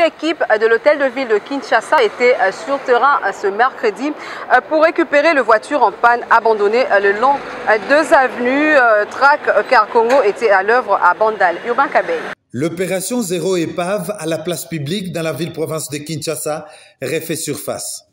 Une équipe de l'hôtel de ville de Kinshasa était sur terrain ce mercredi pour récupérer les voitures en panne abandonnées le long de deux avenues. Track Car Congo était à l'œuvre à Bandal. Urbain Kabel. L'opération Zéro Épave à la place publique dans la ville-province de Kinshasa refait surface.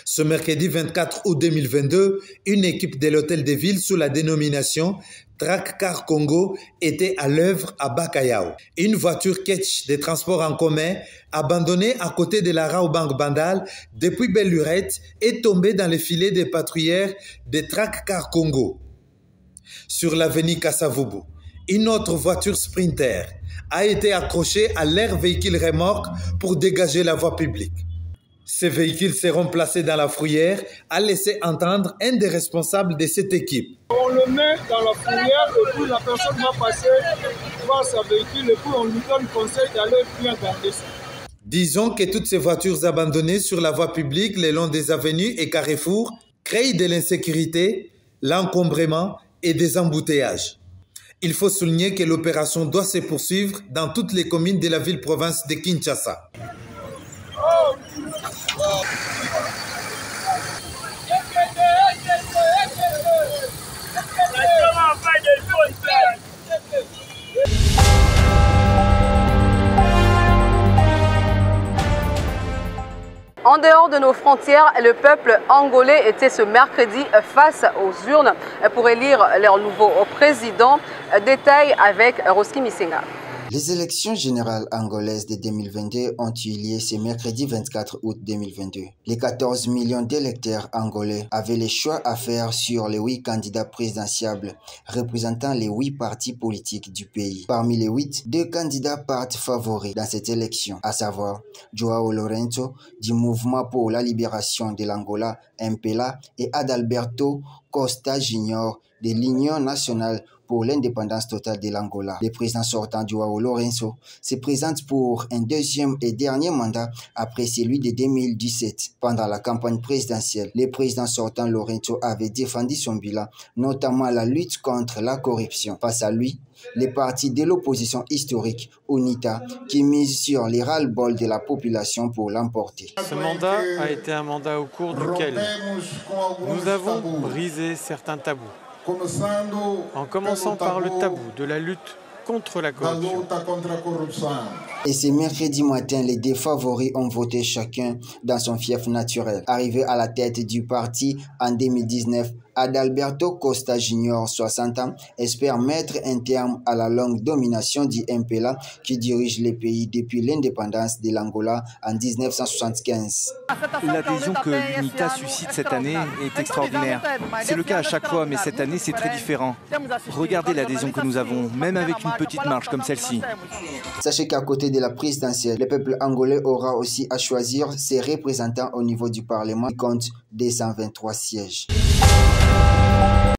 Ce mercredi 24 août 2022, une équipe de l'hôtel de ville sous la dénomination Track Car Congo était à l'œuvre à Bakayao. Une voiture ketch des transports en commun abandonnée à côté de la Raobank Bandal depuis Belle Lurette est tombée dans les filets des patrouilleurs de Track Car Congo. Sur l'avenue Kassavubu, une autre voiture Sprinter a été accrochée à leur véhicule remorque pour dégager la voie publique. Ces véhicules seront placés dans la fourrière, a laissé entendre un des responsables de cette équipe. On le met dans la fourrière et puis la personne va passer voir sa véhicule et puis on lui donne conseil d'aller bien garder ça. Disons que toutes ces voitures abandonnées sur la voie publique le long des avenues et carrefours créent de l'insécurité, l'encombrement et des embouteillages. Il faut souligner que l'opération doit se poursuivre dans toutes les communes de la ville-province de Kinshasa. En dehors de nos frontières, le peuple angolais était ce mercredi face aux urnes pour élire leur nouveau président. Détail avec Roski Misenga. Les élections générales angolaises de 2022 ont eu lieu ce mercredi 24 août 2022. Les 14 millions d'électeurs angolais avaient le choix à faire sur les 8 candidats présidentiables représentant les 8 partis politiques du pays. Parmi les 8, 2 candidats partent favoris dans cette élection, à savoir Joao Lourenço du Mouvement pour la libération de l'Angola, MPLA, et Adalberto Costa Junior de l'Union nationale pour l'indépendance totale de l'Angola. Le président sortant Joao Lourenço se présente pour un deuxième et dernier mandat après celui de 2017. Pendant la campagne présidentielle, le président sortant Lourenço avait défendu son bilan, notamment la lutte contre la corruption. Face à lui, les partis de l'opposition historique, UNITA, qui mise sur les ras-le-bol de la population pour l'emporter. Ce mandat a été un mandat au cours duquel nous avons brisé certains tabous. En commençant par le tabou de la lutte contre la corruption. Et ce mercredi matin, les deux favoris ont voté chacun dans son fief naturel. Arrivé à la tête du parti en 2019, Adalberto Costa Junior, 60 ans, espère mettre un terme à la longue domination du MPLA qui dirige le pays depuis l'indépendance de l'Angola en 1975. L'adhésion que l'UNITA suscite cette année est extraordinaire. C'est le cas à chaque fois, mais cette année c'est très différent. Regardez l'adhésion que nous avons, même avec une petite marche comme celle-ci. Sachez qu'à côté de la présidentielle, le peuple angolais aura aussi à choisir ses représentants au niveau du Parlement qui compte 223 sièges.